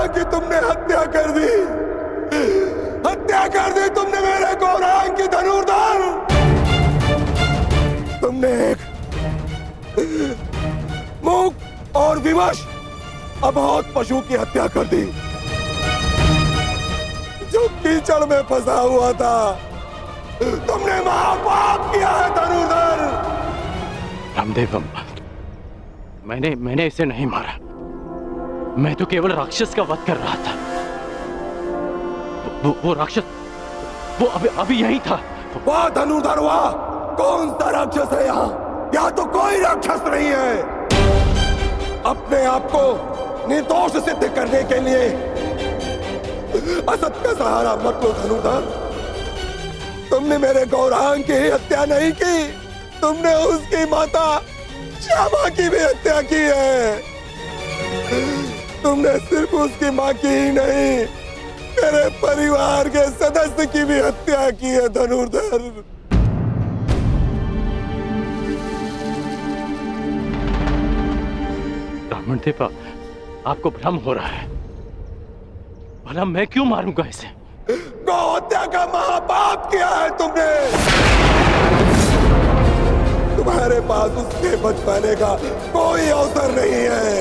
कि तुमने हत्या कर दी, हत्या कर दी तुमने मेरे गौरांग की धनुर्धर। तुमने एक मूक और विवश अबोध पशु की हत्या कर दी जो कीचड़ में फंसा हुआ था। तुमने महापाप किया है धनुर्धर। रामदेव, मैंने इसे नहीं मारा। मैं तो केवल राक्षस का वध कर रहा था। वो राक्षस वो अभी यही था। वाह धनुर्धर वाह, कौन सा राक्षस है यहाँ? यहाँ तो कोई राक्षस नहीं है। अपने आप को निर्दोष सिद्ध करने के लिए असत का सहारा मत लो धनुर्धर। तुमने मेरे गौरांग की हत्या नहीं की, तुमने उसकी माता श्यामा की भी हत्या की है। तुमने सिर्फ उसकी मां की ही नहीं, मेरे परिवार के सदस्य की भी हत्या की है धनुर्धर। ब्राह्मण देव, आपको भ्रम हो रहा है। भला मैं क्यों मारूंगा इसे? गौ हत्या का महापाप किया है तुमने। तुम्हारे पास उसके बच पाने का कोई अवसर नहीं है।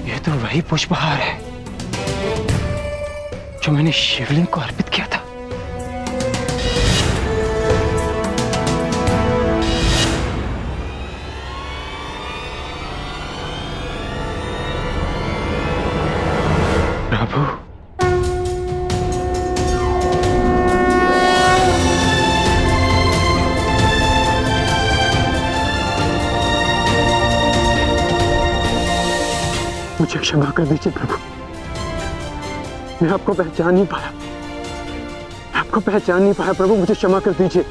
ये तो वही पुष्पहार है जो मैंने शिवलिंग को अर्पित किया था। प्रभु, मुझे क्षमा कर दीजिए प्रभु। मैं आपको पहचान नहीं पाया, आपको पहचान नहीं पाया प्रभु, मुझे क्षमा कर दीजिए।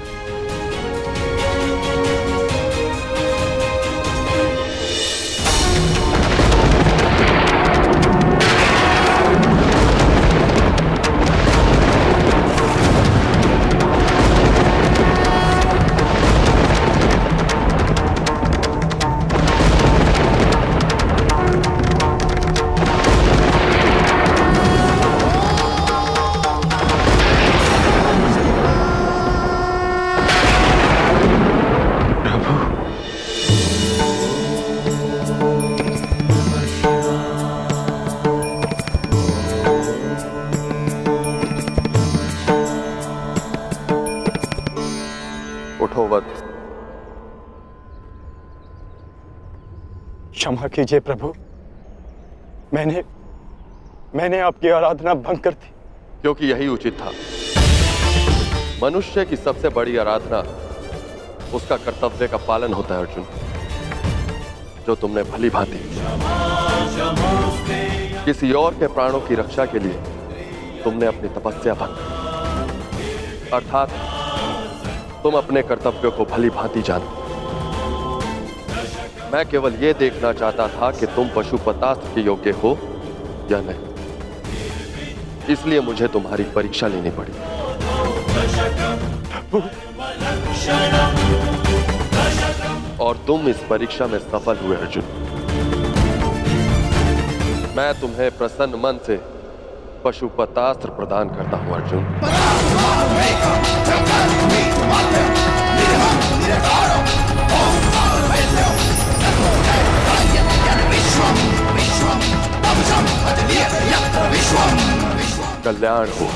क्षमा कीजिए प्रभु, मैंने आपकी आराधना भंग कर दी। क्योंकि यही उचित था। मनुष्य की सबसे बड़ी आराधना उसका कर्तव्य का पालन होता है अर्जुन, जो तुमने भली भांति किसी और के प्राणों की रक्षा के लिए तुमने अपनी तपस्या भंग, अर्थात तुम अपने कर्तव्यों को भली भांति जानते। मैं केवल यह देखना चाहता था कि तुम पशुपतास्त्र के योग्य हो या नहीं, इसलिए मुझे तुम्हारी परीक्षा लेनी पड़ी। और तुम इस परीक्षा में सफल हुए अर्जुन। मैं तुम्हें प्रसन्न मन से पशुपतास्त्र प्रदान करता हूं अर्जुन। कल्याण हो।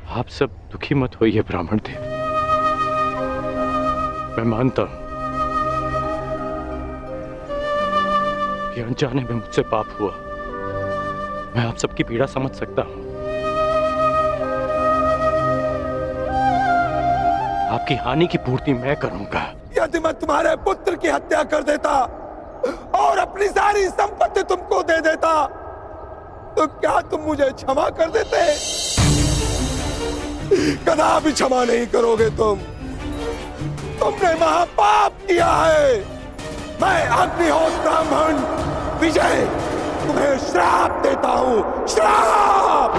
आप सब दुखी मत होइए ब्राह्मण देव। मैं मानता हूं कि अनजाने में मुझसे पाप हुआ। मैं आप सबकी पीड़ा समझ सकता हूं। आपकी हानि की पूर्ति मैं करूंगा। यदि मैं तुम्हारे पुत्र की हत्या कर देता और अपनी सारी संपत्ति तुमको दे देता तो क्या तुम मुझे क्षमा कर देते? कदापि क्षमा नहीं करोगे तुम। तुमने महापाप किया है। मैं अग्निहोत्र ब्राह्मण विजय तुम्हें श्राप देता हूं, श्राप।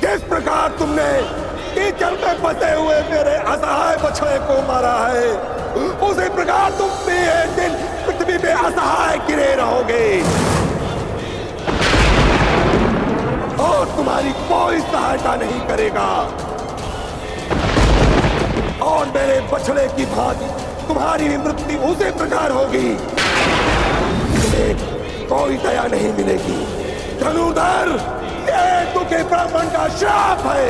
जिस प्रकार तुमने कीचड़ में फंसे हुए मेरे असहाय बछड़े को मारा है, उसी प्रकार तुम भी एक दिन पृथ्वी पे असहाय गिरे रहोगे और तुम्हारी कोई सहायता नहीं करेगा। और मेरे बछड़े की भांति तुम्हारी भी मृत्यु उसी प्रकार होगी। तुम्हें कोई दया नहीं मिलेगी। धनुर्धर, ये दुखी ब्राह्मण का श्राप है।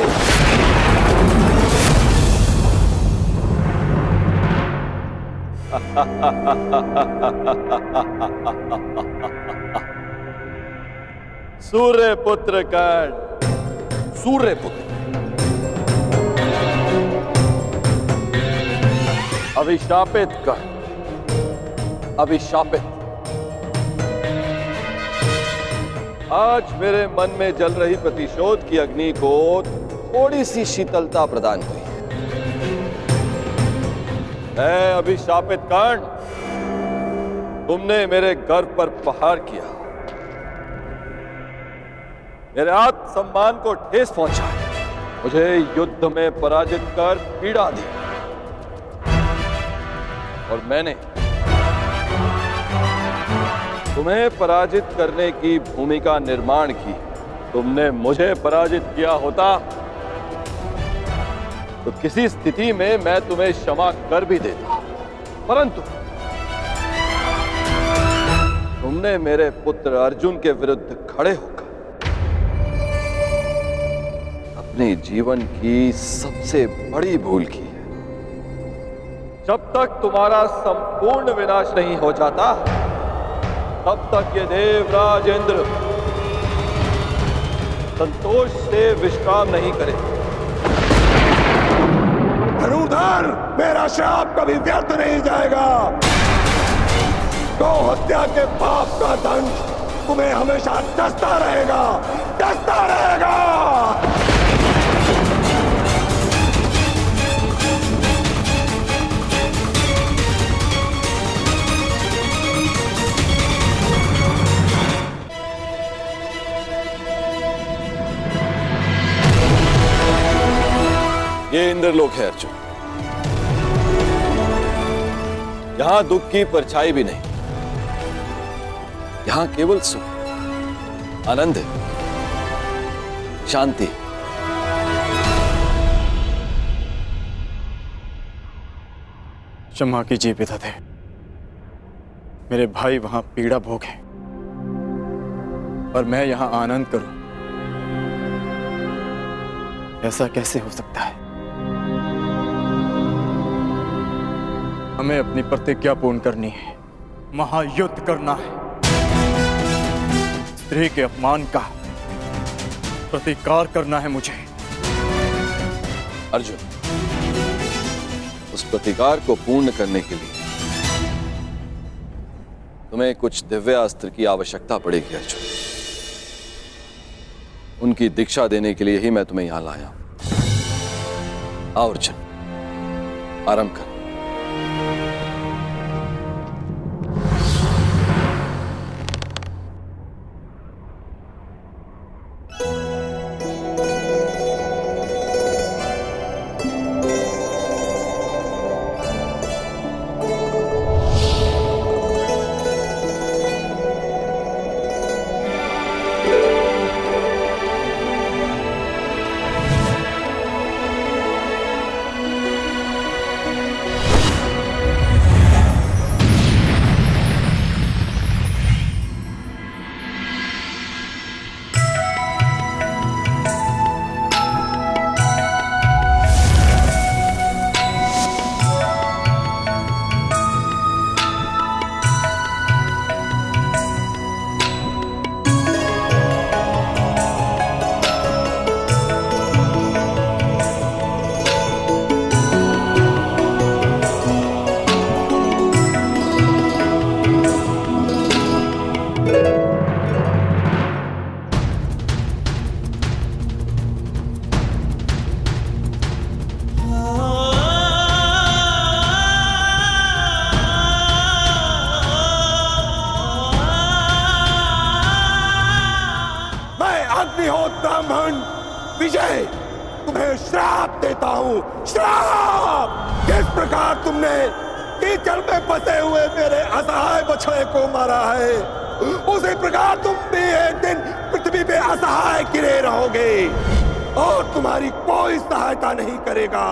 सूर्य पुत्र कर्ण, सूर्य पुत्र, अभिशापित कर्ण, अभिशापित। आज मेरे मन में जल रही प्रतिशोध की अग्नि को थोड़ी सी शीतलता प्रदान हुई है। अभिशापित कर्ण, तुमने मेरे गर्व पर प्रहार किया, मेरे आत्मसम्मान को ठेस पहुंचा, मुझे युद्ध में पराजित कर पीड़ा दी और मैंने तुम्हें पराजित करने की भूमिका निर्माण की। तुमने मुझे पराजित किया होता तो किसी स्थिति में मैं तुम्हें क्षमा कर भी देता, परंतु तुमने मेरे पुत्र अर्जुन के विरुद्ध खड़े होकर अपने जीवन की सबसे बड़ी भूल की है। जब तक तुम्हारा संपूर्ण विनाश नहीं हो जाता, तब तक ये देवराज इंद्र संतोष से विश्राम नहीं करे। धनुर्धर, मेरा श्राप कभी व्यर्थ नहीं जाएगा। गौ हत्या के पाप का दंड तुम्हें हमेशा डसता रहेगा, डसता रहेगा। ये इंद्रलोक है अर्जुन। यहां दुख की परछाई भी नहीं, यहां केवल सुख, आनंद है, शांति। क्षमा कीजिए पितादे, मेरे भाई वहां पीड़ा भोग है और मैं यहां आनंद करूं, ऐसा कैसे हो सकता है? हमें अपनी प्रतिज्ञा पूर्ण करनी है, महायुद्ध करना है। स्त्री के अपमान का प्रतिकार करना है मुझे। अर्जुन, उस प्रतिकार को पूर्ण करने के लिए तुम्हें कुछ दिव्य अस्त्र की आवश्यकता पड़ेगी अर्जुन। उनकी दीक्षा देने के लिए ही मैं तुम्हें यहां लाया। आओ अर्जुन, आरंभ कर। विजय, तुम्हें श्राप देता हूं, श्राप। जिस प्रकार तुमने कीचड़ में फंसे हुए मेरे असहाय बछड़े को मारा है, उसी प्रकार तुम भी एक दिन पृथ्वी पे असहाय गिरे रहोगे और तुम्हारी कोई सहायता नहीं करेगा।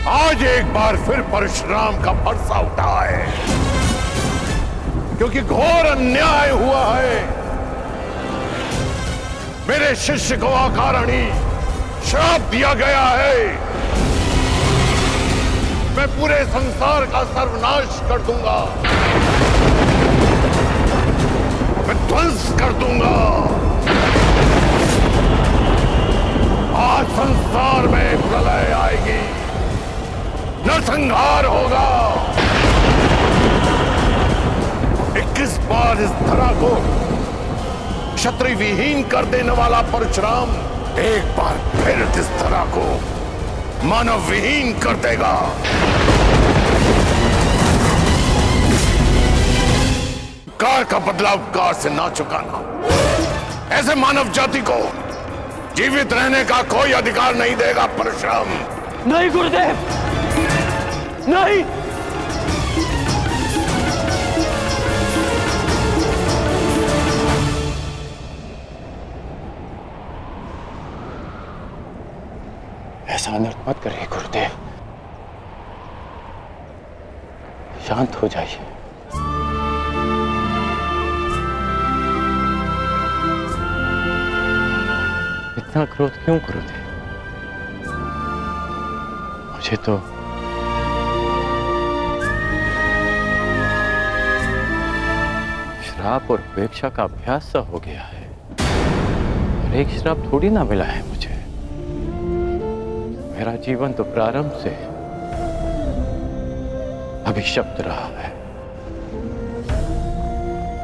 आज एक बार फिर परशुराम का फरसा उठा है, क्योंकि घोर अन्याय हुआ है। मेरे शिष्य को अकारणी श्राप दिया गया है। मैं पूरे संसार का सर्वनाश कर दूंगा, मैं ध्वंस कर दूंगा। आज संसार में प्रलय आएगी, नरसंहार होगा। 21 बार इस धरा को क्षत्रिय विहीन कर देने वाला परशुराम एक बार फिर इस धरा को मानव विहीन कर देगा। कार का बदलाव कार से ना चुकाना ऐसे मानव जाति को जीवित रहने का कोई अधिकार नहीं देगा परशुराम। नहीं गुरुदेव, नहीं। ऐसा अनर्थ मत करिए गुरुदेव, शांत हो जाइए। इतना क्रोध क्यों गुरुदेव? मुझे तो श्राप और उपेक्षा का अभ्यास सा हो गया है, और एक श्राप थोड़ी ना मिला है मुझे। मेरा जीवन तो प्रारंभ से अभिशप्त रहा है,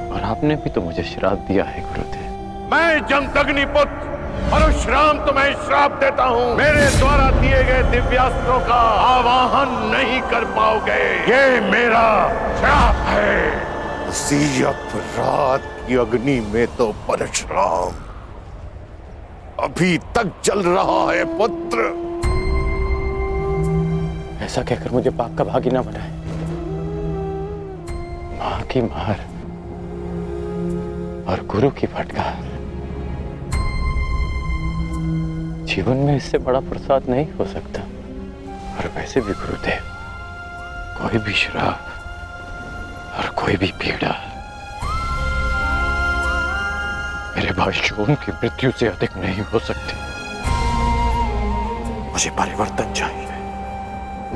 और आपने भी तो मुझे श्राप दिया है गुरुदेव। मैं जमदग्नि पुत्र परशुराम तुम्हें श्राप देता हूँ। मेरे द्वारा दिए गए दिव्यास्त्रों का आवाहन नहीं कर पाओगे, ये मेरा श्राप है। उसी अपराध की अग्नि में तो परशुराम अभी तक जल रहा है पुत्र। ऐसा कहकर मुझे पाप का भागी ना बनाए। मां की मार और गुरु की फटकार, जीवन में इससे बड़ा प्रसाद नहीं हो सकता। और वैसे भी गुरुदेव, कोई भी श्राप और कोई भी पीड़ा मेरे भाई शोम की मृत्यु से अधिक नहीं हो सकती। मुझे परिवर्तन चाहिए,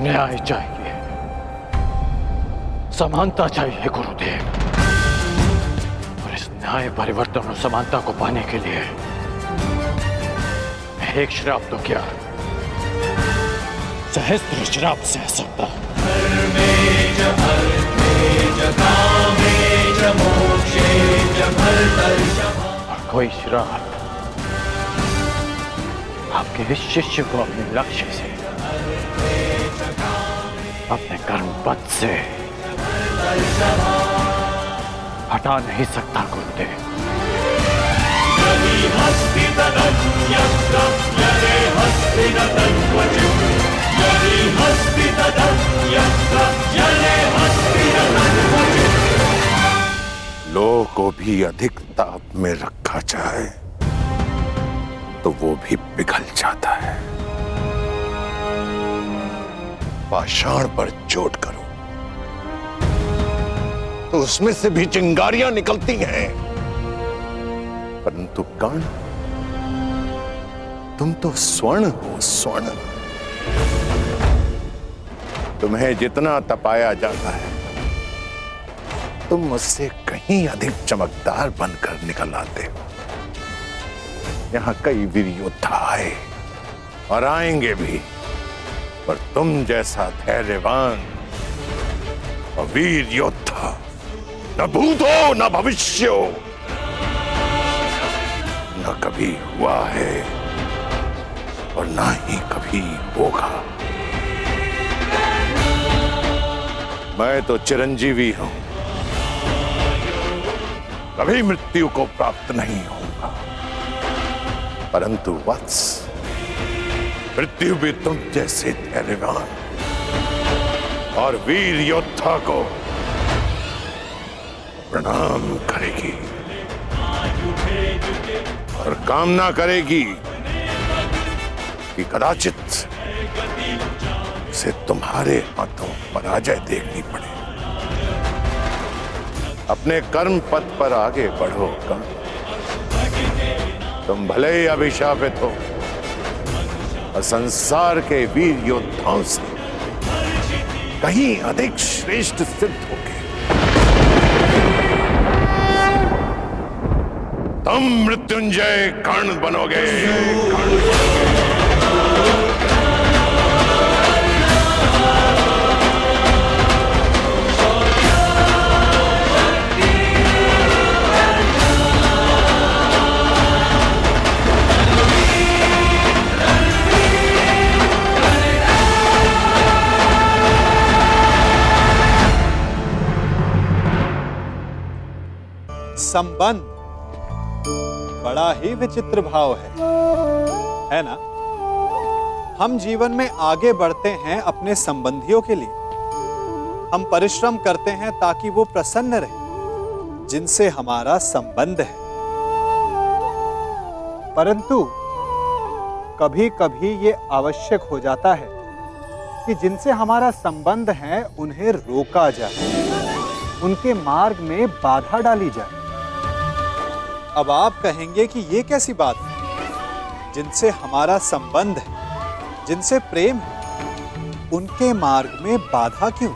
न्याय चाहिए, समानता चाहिए गुरुदेव। और इस न्याय, परिवर्तन और समानता को पाने के लिए मैं एक श्राप तो क्या, सहस्त्र श्राप सह सकता। मोक्षे च भरतर्षभ। कोई श्राप आपके इस शिष्य को अपने लक्ष्य से, अपने कर्म पथ से हटा नहीं सकता गुरुदेव। लोह को भी अधिक ताप में रखा जाए तो वो भी पिघल जाता है। पाषाण पर चोट करो तो उसमें से भी चिंगारियां निकलती हैं, परंतु कर्ण, तुम तो स्वर्ण हो, स्वर्ण। तुम्हें जितना तपाया जाता है तुम मुझसे कहीं अधिक चमकदार बनकर निकल आते हो। यहां कई वीर योद्धा आए और आएंगे भी, पर तुम जैसा धैर्यवान और वीर योद्धा न भूत हो न भविष्य हो, न कभी हुआ है और ना ही कभी होगा। मैं तो चिरंजीवी हूं, कभी मृत्यु को प्राप्त नहीं होगा, परंतु वत्स, मृत्यु भी तुम जैसे धैर्यवान और वीर योद्धा को प्रणाम करेगी और कामना करेगी कि कदाचित से तुम्हारे हाथों पराजय देखनी पड़े। अपने कर्म पथ पर आगे बढ़ो कर्ण। तुम भले ही अभिशापित हो और संसार के वीर योद्धाओं से कहीं अधिक श्रेष्ठ सिद्ध होगे। तुम मृत्युंजय कर्ण बनोगे, कर्ण बनोगे। संबंध बड़ा ही विचित्र भाव है ना? हम जीवन में आगे बढ़ते हैं अपने संबंधियों के लिए। हम परिश्रम करते हैं ताकि वो प्रसन्न रहे जिनसे हमारा संबंध है। परंतु कभी कभी ये आवश्यक हो जाता है कि जिनसे हमारा संबंध है उन्हें रोका जाए, उनके मार्ग में बाधा डाली जाए। अब आप कहेंगे कि ये कैसी बात है? जिनसे हमारा संबंध है, जिनसे प्रेम है, उनके मार्ग में बाधा क्यों?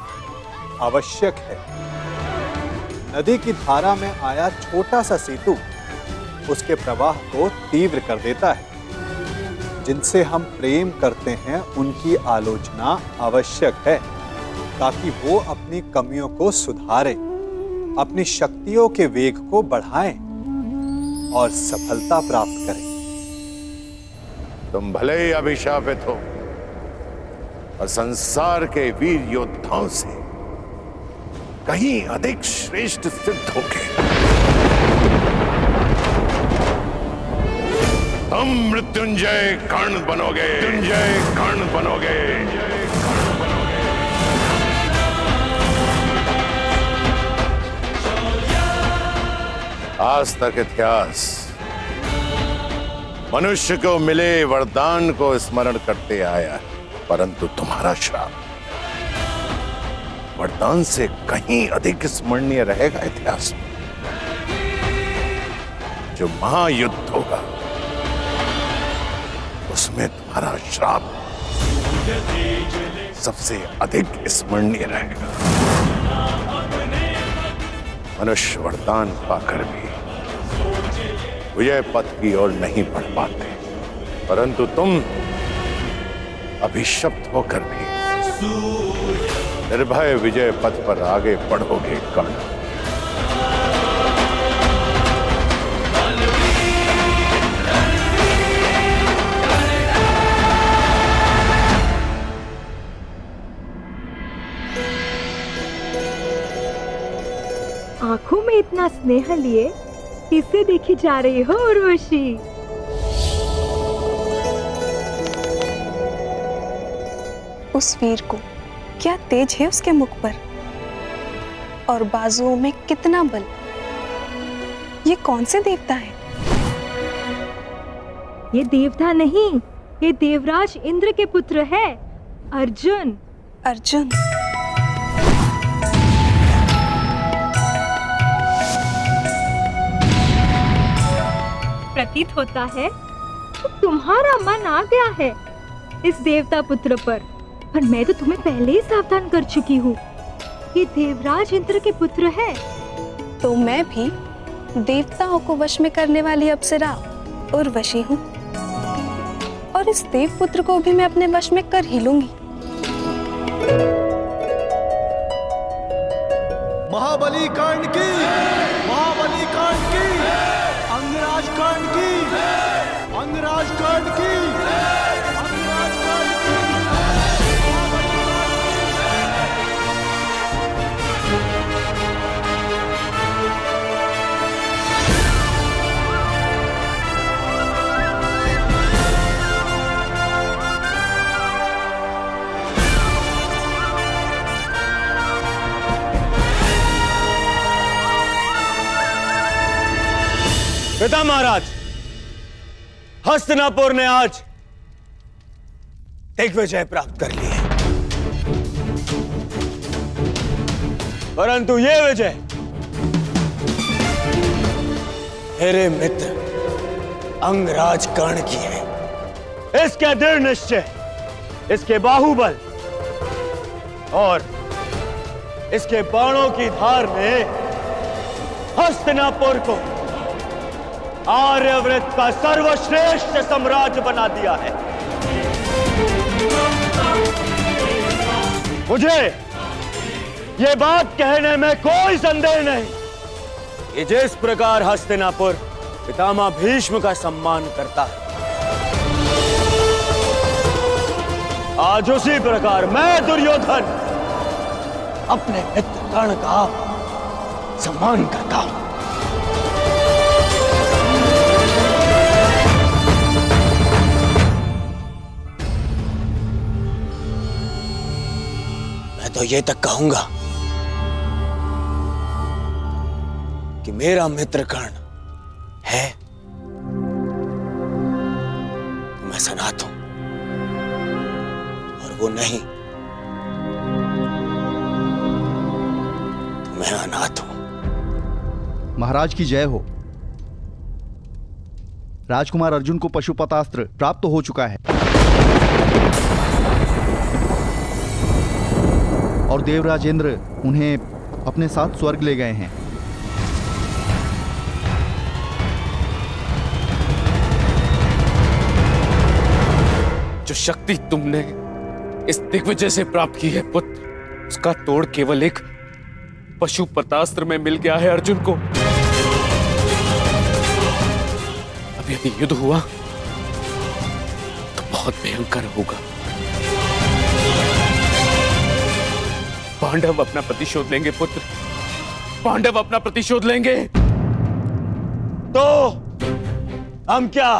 आवश्यक है। नदी की धारा में आया छोटा सा सेतु उसके प्रवाह को तीव्र कर देता है। जिनसे हम प्रेम करते हैं उनकी आलोचना आवश्यक है ताकि वो अपनी कमियों को सुधारें, अपनी शक्तियों के वेग को बढ़ाएं और सफलता प्राप्त करें। तुम भले ही अभिशापित हो और संसार के वीर योद्धाओं से कहीं अधिक श्रेष्ठ सिद्ध होगे। तुम मृत्युंजय कर्ण बनोगे, मृत्युंजय कर्ण बनोगे। आज तक इतिहास मनुष्य को मिले वरदान को स्मरण करते आया है, परंतु तुम्हारा श्राप वरदान से कहीं अधिक स्मरणीय रहेगा इतिहास में। जो महायुद्ध होगा उसमें तुम्हारा श्राप सबसे अधिक स्मरणीय रहेगा। मनुष्य वरदान पाकर भी विजय पथ की ओर नहीं बढ़ पाते, परंतु तुम अभिशप्त होकर भी निर्भय विजय पथ पर आगे बढ़ोगे कर्ण। आंखों में इतना स्नेह लिए किससे देखी जा रही हो उर्वशी? उस वीर को क्या तेज है उसके मुख पर, और बाजुओं में कितना बल। ये कौन से देवता है? ये देवता नहीं, ये देवराज इंद्र के पुत्र है, अर्जुन। अर्जुन? प्रतीत होता है तो तुम्हारा मन आ गया है इस देवता पुत्र पर मैं तो तुम्हें पहले ही सावधान कर चुकी हूँ। ये देवराज इंद्र के पुत्र है। तो मैं भी देवताओं को वश में करने वाली अप्सरा उर्वशी हूँ, और इस देवपुत्र को भी मैं अपने वश में कर ही लूंगी। महाबली कांड की, महाबली कांड की, अंगराज कांड की, अंगराज कांड की, अंगराज कांड की। पिता महाराज, हस्तिनापुर ने आज दिग्विजय प्राप्त कर ली है, परंतु ये विजय मेरे मित्र अंगराज कर्ण की है। इसके दृढ़ निश्चय, इसके बाहुबल और इसके बाणों की धार ने हस्तिनापुर को आर्यव्रत का सर्वश्रेष्ठ साम्राज्य बना दिया है। मुझे यह बात कहने में कोई संदेह नहीं कि जिस प्रकार हस्तिनापुर पितामह भीष्म का सम्मान करता है, आज उसी प्रकार मैं दुर्योधन अपने मित्र कर्ण का सम्मान करता हूं। मैं तो ये तक कहूंगा कि मेरा मित्र कर्ण है तो मैं सनाथ हूं, और वो नहीं तो मैं अनाथ हूं। महाराज की जय हो। राजकुमार अर्जुन को पशुपतास्त्र प्राप्त हो चुका है और देवराज इंद्र उन्हें अपने साथ स्वर्ग ले गए हैं। जो शक्ति तुमने इस दिग्विजय से प्राप्त की है पुत्र, उसका तोड़ केवल एक पशुपतास्त्र में मिल गया है अर्जुन को। अब यदि युद्ध हुआ तो बहुत भयंकर होगा। पांडव अपना प्रतिशोध लेंगे पुत्र, पांडव अपना प्रतिशोध लेंगे। तो हम क्या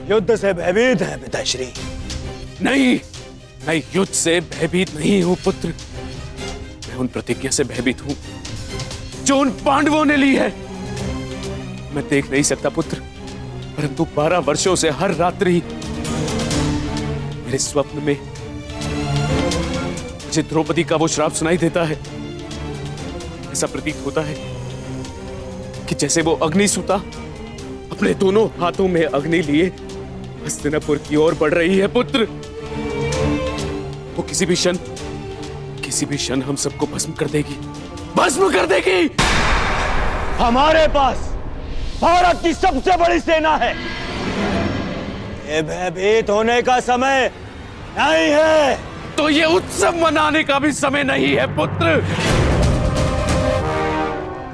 युद्ध से भयभीत हैं पिताश्री? नहीं, मैं युद्ध से भयभीत नहीं हूं पुत्र। मैं उन प्रतिज्ञा से भयभीत हूं जो उन पांडवों ने ली है। मैं देख नहीं सकता पुत्र, परंतु 12 वर्षों से हर रात्रि मेरे स्वप्न में मुझे द्रौपदी का वो श्राप सुनाई देता है। ऐसा प्रतीत होता है कि जैसे वो अग्निसुता अपने दोनों हाथों में अग्नि लिए हस्तिनापुर की ओर बढ़ रही है पुत्र। वो किसी भी क्षण हम सबको भस्म कर देगी, भस्म कर देगी। हमारे पास भारत की सबसे बड़ी सेना है, ये भयभीत होने का समय नहीं है। तो ये उत्सव मनाने का भी समय नहीं है पुत्र।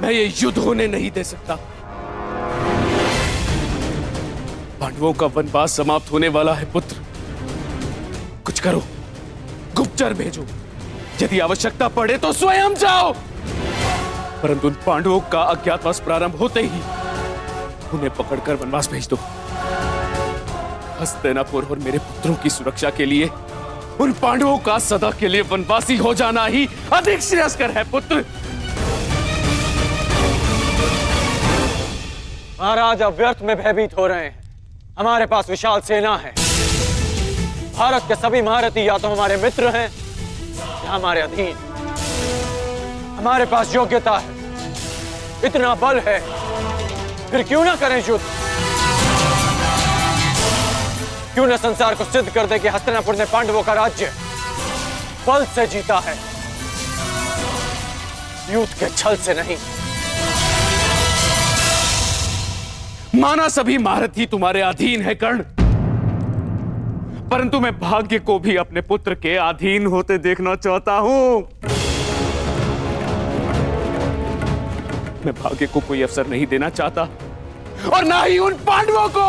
मैं ये युद्ध होने नहीं दे सकता। पांडवों का वनवास समाप्त होने वाला है पुत्र। कुछ करो, गुप्तचर भेजो, यदि आवश्यकता पड़े तो स्वयं जाओ। परंतु उन पांडवों का अज्ञातवास प्रारंभ होते ही उन्हें पकड़कर वनवास भेज दो। हस्तिनापुर और मेरे पुत्रों की सुरक्षा के लिए उन पांडवों का सदा के लिए वनवासी हो जाना ही अधिक श्रेयस्कर है पुत्र। महाराज अब व्यर्थ में भयभीत हो रहे हैं। हमारे पास विशाल सेना है। भारत के सभी महारथी या तो हमारे मित्र हैं या हमारे अधीन। हमारे पास योग्यता है, इतना बल है, फिर क्यों ना करें युद्ध? क्यों ना संसार को सिद्ध कर दे कि हस्तिनापुर ने पांडवों का राज्य बल से जीता है, युद्ध के छल से नहीं। माना सभी महारथी तुम्हारे अधीन है कर्ण, परंतु मैं भाग्य को भी अपने पुत्र के अधीन होते देखना चाहता हूं। मैं भाग्य को कोई अवसर नहीं देना चाहता और ना ही उन पांडवों को।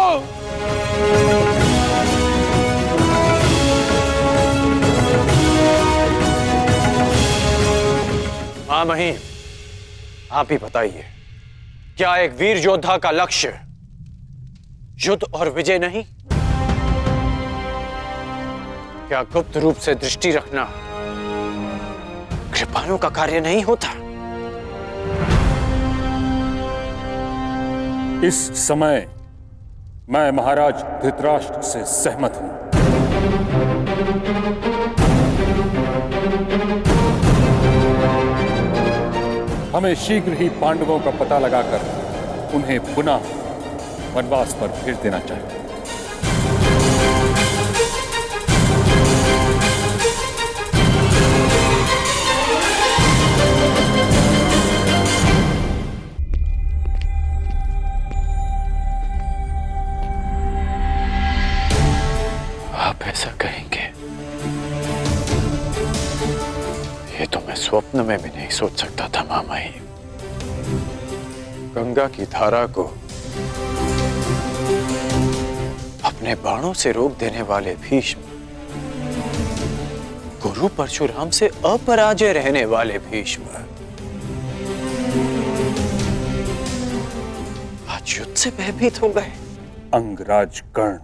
हाँ महीम, आप ही बताइए, क्या एक वीर योद्धा का लक्ष्य युद्ध और विजय नहीं? क्या गुप्त रूप से दृष्टि रखना कृपाणु का कार्य नहीं होता? इस समय मैं महाराज धृतराष्ट्र से सहमत हूं। हमें शीघ्र ही पांडवों का पता लगाकर उन्हें पुनः वनवास पर भेज देना चाहिए। आप ऐसा कहेंगे ये तो मैं स्वप्न में भी नहीं सोच सकता था मामाई। गंगा की धारा को अपने बाणों से रोक देने वाले भीष्म, गुरु परशुराम से अपराजय रहने वाले भीष्म, आज युद्ध से भयभीत हो गए। अंगराज कर्ण,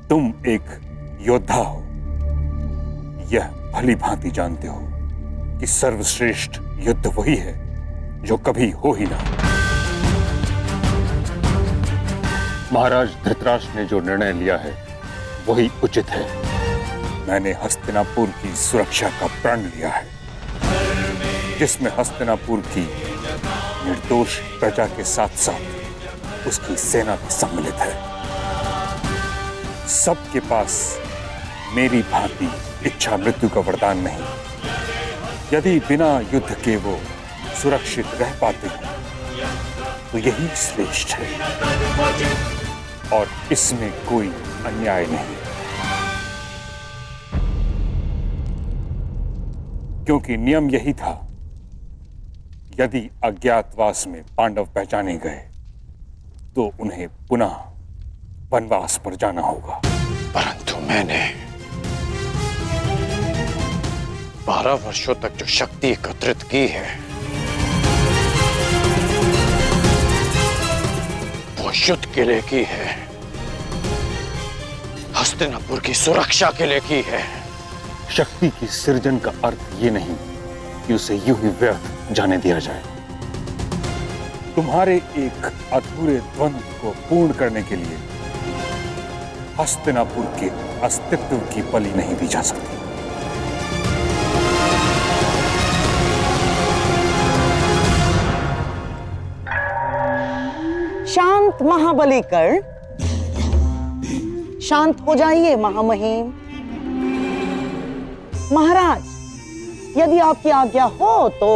तुम एक योद्धा हो, यह भली भांति जानते हो कि सर्वश्रेष्ठ युद्ध वही है जो कभी हो ही ना। महाराज धृतराष्ट्र ने जो निर्णय लिया है वही उचित है। मैंने हस्तिनापुर की सुरक्षा का प्रण लिया है, जिसमें हस्तिनापुर की निर्दोष प्रजा के साथ साथ उसकी सेना भी सम्मिलित है। सबके पास मेरी भांति इच्छा मृत्यु का वरदान नहीं। यदि बिना युद्ध के वो सुरक्षित रह पाते हैं तो यही श्रेष्ठ है और इसमें कोई अन्याय नहीं, क्योंकि नियम यही था, यदि अज्ञातवास में पांडव पहचाने गए तो उन्हें पुनः वनवास पर जाना होगा। परंतु मैंने 12 वर्षों तक जो शक्ति एकत्रित की है वो युद्ध के लिए की है, हस्तिनापुर की सुरक्षा के लिए की है। शक्ति की सृजन का अर्थ ये नहीं कि उसे यूं ही व्यर्थ जाने दिया जाए। तुम्हारे एक अधूरे द्वंद्व को पूर्ण करने के लिए हस्तिनापुर के अस्तित्व की बलि नहीं दी जा सकती। शांत महाबली कर्ण, शांत हो जाइए महामहिम। महाराज, यदि आपकी आज्ञा हो तो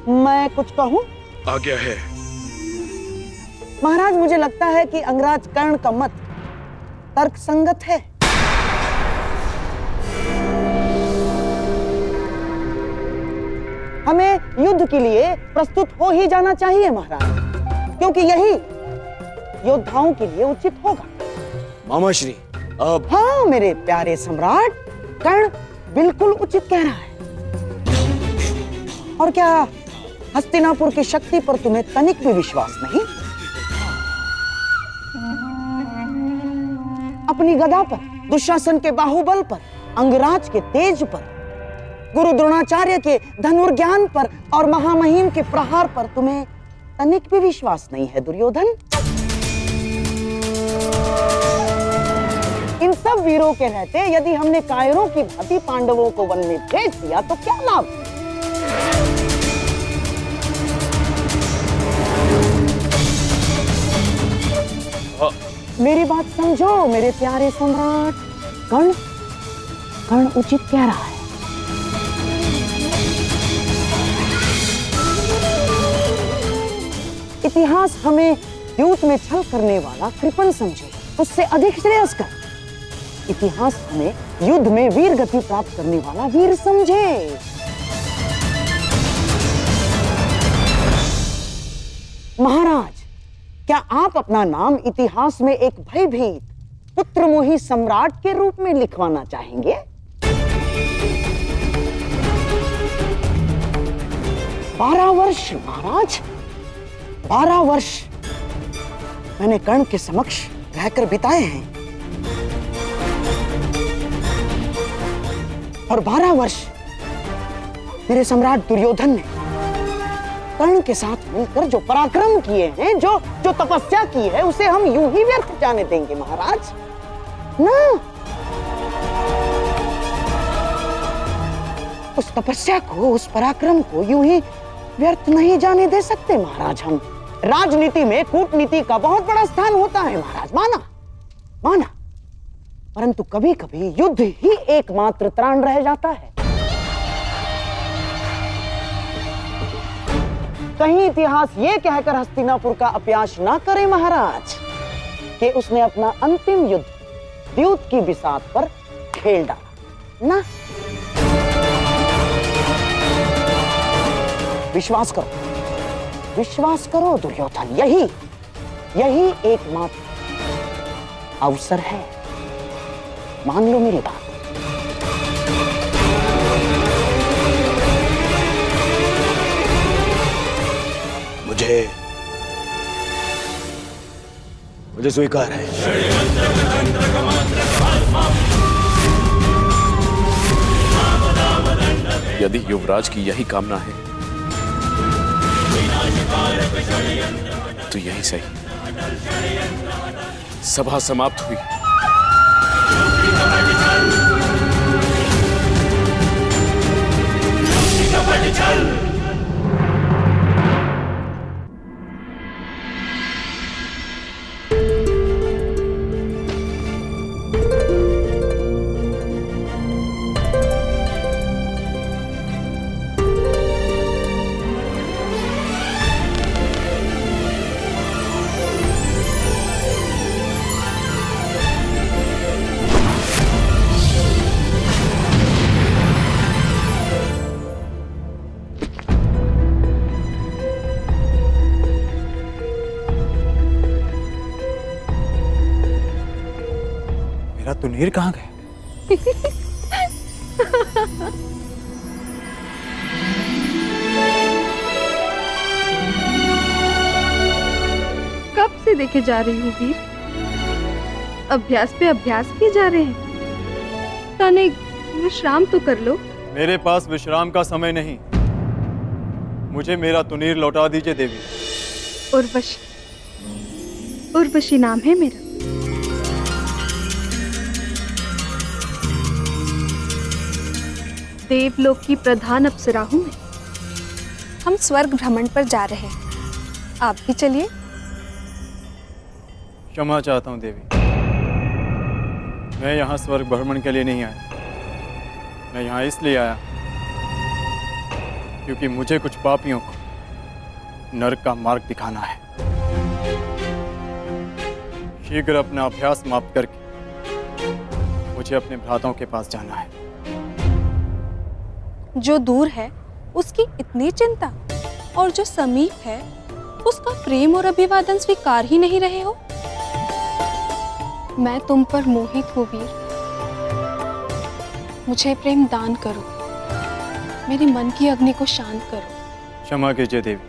मैं कुछ कहूं? आज्ञा है। महाराज, मुझे लगता है कि अंगराज कर्ण का मत तर्क संगत है। हमें युद्ध के लिए प्रस्तुत हो ही जाना चाहिए महाराज, क्योंकि यही योद्धाओं के लिए उचित होगा। मामा श्री, अब हाँ मेरे प्यारे सम्राट, कर्ण बिल्कुल उचित कह रहा है। और क्या हस्तिनापुर की शक्ति पर तुम्हें तनिक भी विश्वास नहीं? अपनी गदा पर, दुशासन के बाहुबल पर, अंगराज के तेज पर, गुरु द्रोणाचार्य के धनुर्ज्ञान पर और महामहिम के प्रहार पर तुम्हें तनिक भी विश्वास नहीं है दुर्योधन? इन सब वीरों के रहते यदि हमने कायरों की भांति पांडवों को वन में भेज दिया तो क्या लाभ? मेरी बात समझो मेरे प्यारे सम्राट। कर्ण उचित कह रहा है। इतिहास हमें युद्ध में छल करने वाला कृपण समझे, उससे अधिक श्रेयस्कर। इतिहास हमें युद्ध में वीर गति प्राप्त करने वाला वीर समझे। महाराज, क्या आप अपना नाम इतिहास में एक भयभीत पुत्रमोही सम्राट के रूप में लिखवाना चाहेंगे? बारह वर्ष महाराज, 12 वर्ष मैंने कर्ण के समक्ष रहकर बिताए हैं और 12 वर्ष मेरे सम्राट दुर्योधन ने कर्ण के साथ मिलकर जो पराक्रम किए हैं, जो तपस्या की है, उसे हम यूं ही व्यर्थ जाने देंगे महाराज? ना, उस तपस्या को, उस पराक्रम को यूं ही व्यर्थ नहीं जाने दे सकते महाराज हम। राजनीति में कूटनीति का बहुत बड़ा स्थान होता है महाराज, माना, परंतु कभी कभी युद्ध ही एकमात्र त्राण रह जाता है। कहीं इतिहास ये कहकर हस्तिनापुर का अपयाश ना करे महाराज कि उसने अपना अंतिम युद्ध द्यूत की बिसात पर खेल डाला ना। विश्वास करो दुर्योधन, यही एकमात्र अवसर है। मान लो मेरी बात। मुझे स्वीकार है। यदि युवराज की यही कामना है तो यही सही। सभा समाप्त हुई। तुनीर कहाँ गए? कब से देखे जा रही हूँ वीर, अभ्यास पे अभ्यास किए जा रहे हैं। तनिक विश्राम तो कर लो। मेरे पास विश्राम का समय नहीं। मुझे मेरा तुनीर लौटा दीजिए देवी। उर्वशी नाम है मेरा। देवलोक की प्रधान अप्सरा हूँ मैं। हम स्वर्ग भ्रमण पर जा रहे हैं, आप भी चलिए। क्षमा चाहता हूँ देवी, मैं यहाँ स्वर्ग भ्रमण के लिए नहीं आया। मैं यहाँ इसलिए आया क्योंकि मुझे कुछ पापियों को नरक का मार्ग दिखाना है। शीघ्र अपना अभ्यास समाप्त करके मुझे अपने भ्राताओं के पास जाना है। जो दूर है उसकी इतनी चिंता, और जो समीप है उसका प्रेम और अभिवादन स्वीकार ही नहीं रहे हो। मैं तुम पर मोहित हूँ वीर, मुझे प्रेम दान करो, मेरे मन की अग्नि को शांत करो। क्षमा कीजिए देवी,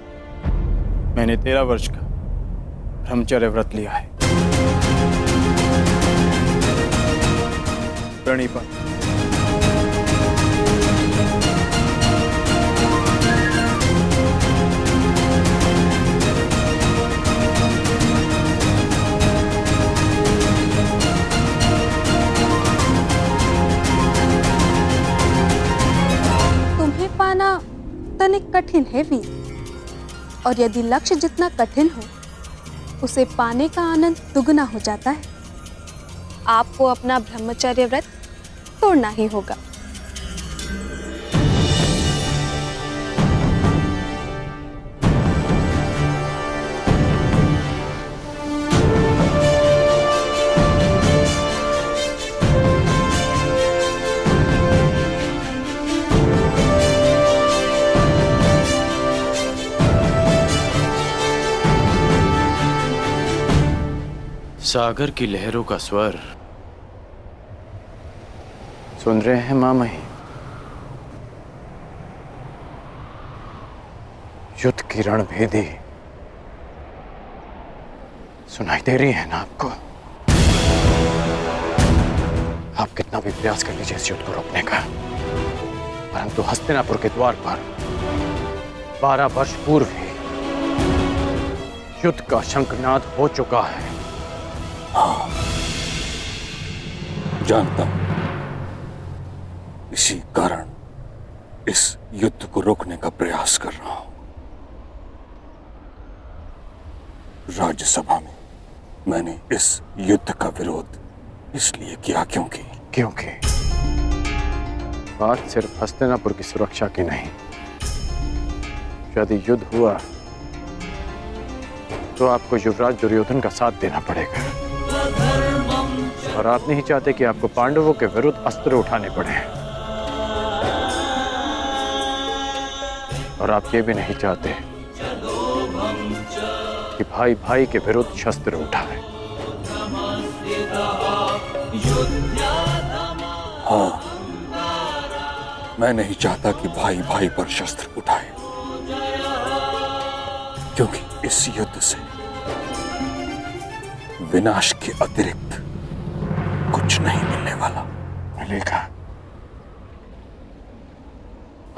मैंने 13 वर्ष का ब्रह्मचर्य व्रत लिया है। प्रणिपात। तुम्हें पाना तनिक कठिन है वीर, और यदि लक्ष्य जितना कठिन हो उसे पाने का आनंद दुगना हो जाता है। आपको अपना ब्रह्मचर्य व्रत तोड़ना ही होगा। सागर की लहरों का स्वर सुन रहे हैं मामही? युद्ध की रणभेदी सुनाई दे रही है ना आपको? आप कितना भी प्रयास कर लीजिए इस युद्ध को रोकने का, परंतु हस्तिनापुर के द्वार पर 12 वर्ष पूर्व ही युद्ध का शंखनाद हो चुका है। हाँ, जानता हूं। इसी कारण इस युद्ध को रोकने का प्रयास कर रहा हूं। राज्यसभा में मैंने इस युद्ध का विरोध इसलिए किया क्योंकि बात सिर्फ हस्तिनापुर की सुरक्षा की नहीं। यदि युद्ध हुआ तो आपको युवराज दुर्योधन का साथ देना पड़ेगा, और आप नहीं चाहते कि आपको पांडवों के विरुद्ध अस्त्र उठाने पड़े, और आप ये भी नहीं चाहते कि भाई भाई के विरुद्ध शस्त्र उठाए। हाँ, मैं नहीं चाहता कि भाई भाई पर शस्त्र उठाए, क्योंकि इस युद्ध से विनाश के अतिरिक्त कुछ नहीं मिलने वाला। मिलेगा,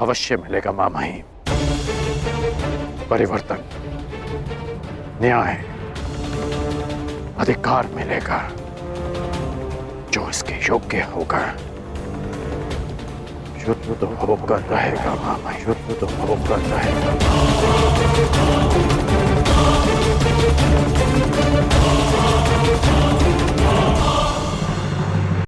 अवश्य मिलेगा मामही। परिवर्तन, न्याय, अधिकार मिलेगा जो इसके योग्य होगा। युद्ध तो होकर रहेगा मामा, युद्ध तो होकर रहेगा।